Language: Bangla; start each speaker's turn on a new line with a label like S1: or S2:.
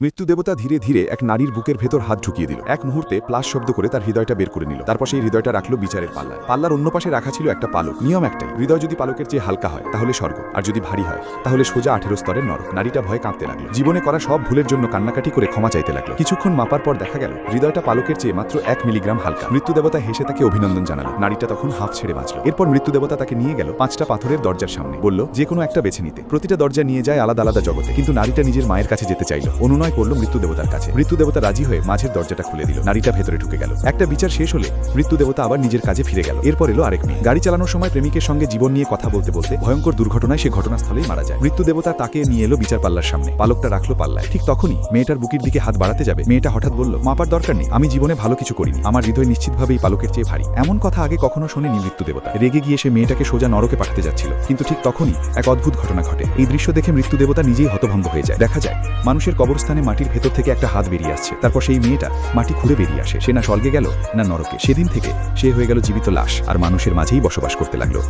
S1: মৃত্যু দেবতা ধীরে ধীরে এক নারীর বুকের ভেতর হাত ঢুকিয়ে দিল। এক মুহূর্তে প্লাস শব্দ করে তার হৃদয়টা বের করে নিল। তারপর সেই হৃদয়টা রাখলো বিচারের পাল্লায়। পাল্লার অন্য পাশে রাখা ছিল একটা পালক। নিয়ম একটাই, হৃদয় যদি পালকের চেয়ে হালকা হয় তাহলে স্বর্গ, আর যদি ভারী হয় তাহলে সোজা 18 স্তরের নরক। নারীটা ভয়ে কাঁপতে লাগলো। জীবনে করা সব ভুলের জন্য কান্নাকাটি করে ক্ষমা চাইতে লাগলো। কিছুক্ষণ মাপার পর দেখা গেল হৃদয়টা পালকের চেয়ে মাত্র 1 মিলিগ্রাম হালকা। মৃত্যু দেবতা হেসে তাকে অভিনন্দন জানালো। নারীটা তখন হাফ ছেড়ে বাঁচল। এরপর মৃত্যু দেবতা তাকে নিয়ে গেল 5টা পাথরের দরজার সামনে। বলল যে কোনো একটা বেছে নিতে। প্রতিটা দরজা নিয়ে যায় আলাদা আলাদা জগতে। কিন্তু নারীটা নিজের মায়ের কাছে যেতে চাইল। অনুনয় করলো মৃত্যু দেবতার কাছে। মৃত্যু দেবতা রাজি হয়ে মাঝের দরজাটা খুলে দিল। নারীটা ভেতরে ঢুকে গেল। একটা বিচার শেষ হলে মৃত্যু দেবতা আবার নিজের কাজে ফিরে গেল। এরপর এলো আরেক মেয়ে। গাড়ি চালানোর সময় প্রেমিকের সঙ্গে জীবন নিয়ে কথা বলতে বলতে ভয়ঙ্কর দুর্ঘটনায় সে ঘটনাস্থলেই মারা যায়। মৃত্যু দেবতা তাকে নিয়ে এলো বিচার পাল্লার সামনে। পালকটা রাখলো পাল্লায়। ঠিক তখনই মেয়েটার বুকের দিকে হাত বাড়াতে যাবে। মেয়েটা হঠাৎ বলল, মাপার দরকার নেই, আমি জীবনে ভালো কিছু করিনি, আমার হৃদয় নিশ্চিতভাবেই পালকের চেয়ে ভারী। এমন কথা আগে কখনো শোনেনি মৃত্যু দেবতা। রেগে গিয়ে সে মেয়েটাকে সোজা নরকে পাঠাতে যাচ্ছিল। কিন্তু ঠিক তখনই এক অদ্ভুত ঘটনা ঘটে। এই দৃশ্য দেখে মৃত্যু দেবতা নিজেই হতভম্ব হয়ে যায়। দেখা যায় মানুষের কবরস্থানে মাটির ভেতর থেকে একটা হাত বেরিয়ে আসছে। তারপর সেই মেয়েটা মাটি খুঁড়ে বেরিয়ে আসে। সে না স্বর্গে গেল না নরকে। সেদিন থেকে সে হয়ে গেল জীবিত লাশ, আর মানুষের মাঝেই বসবাস করতে লাগলো।